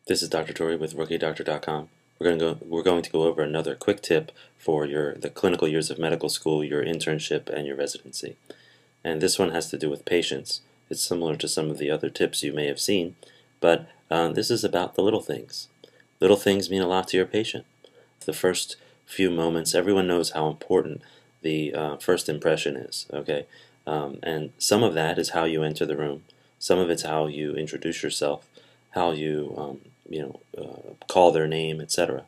This is Dr. Torrey with RookieDoctor.com. We're going to go over another quick tip for the clinical years of medical school, your internship, and your residency. And this one has to do with patience. It's similar to some of the other tips you may have seen, but this is about the little things. Little things mean a lot to your patient. The first few moments, everyone knows how important the first impression is, okay? And some of that is how you enter the room. Some of it's how you introduce yourself, how you, call their name, etc.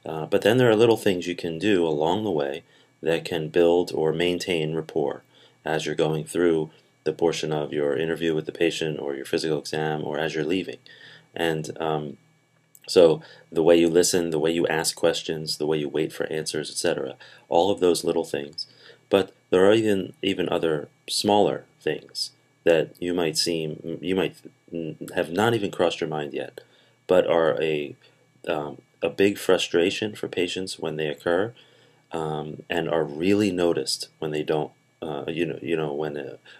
But then there are little things you can do along the way that can build or maintain rapport as you're going through the portion of your interview with the patient or your physical exam or as you're leaving. And so the way you listen, the way you ask questions, the way you wait for answers, etc., all of those little things. But there are even other smaller things that you might have not even crossed your mind yet, but are a big frustration for patients when they occur, and are really noticed when they don't.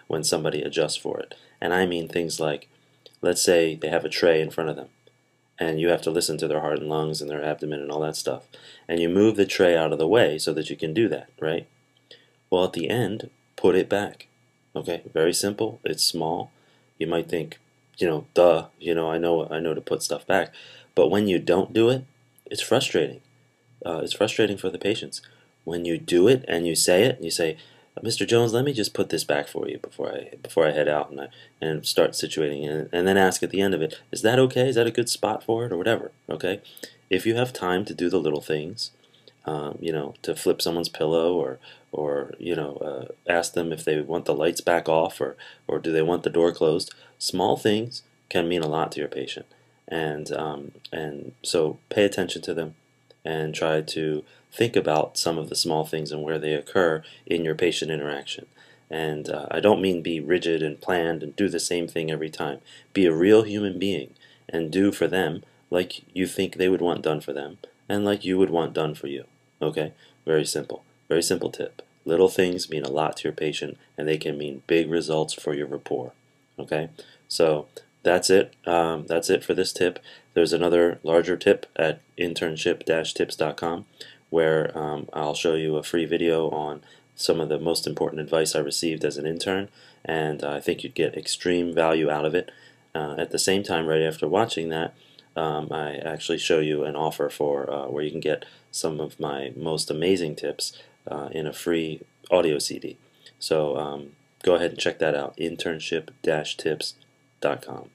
When somebody adjusts for it. And I mean things like, let's say they have a tray in front of them, and you have to listen to their heart and lungs and their abdomen and all that stuff. And you move the tray out of the way so that you can do that, right? Well, at the end, put it back. Okay, very simple. It's small. You might think, duh, I know to put stuff back. But when you don't do it, it's frustrating. It's frustrating for the patients. When you do it and you say it, you say, Mr. Jones, let me just put this back for you before I head out and start situating it, and then ask at the end of it, is that okay? Is that a good spot for it or whatever? Okay, if you have time to do the little things, to flip someone's pillow or ask them if they want the lights back off or do they want the door closed. Small things can mean a lot to your patient, and so pay attention to them and try to think about some of the small things and where they occur in your patient interaction. And I don't mean be rigid and planned and do the same thing every time. Be a real human being and do for them like you think they would want done for them and like you would want done for you. Okay? Very simple. Very simple tip. Little things mean a lot to your patient and they can mean big results for your rapport. Okay? So that's it. That's it for this tip. There's another larger tip at internship-tips.com where I'll show you a free video on some of the most important advice I received as an intern, and I think you'd get extreme value out of it. At the same time, right after watching that, I actually show you an offer for where you can get some of my most amazing tips in a free audio CD. So go ahead and check that out, internship-tips.com.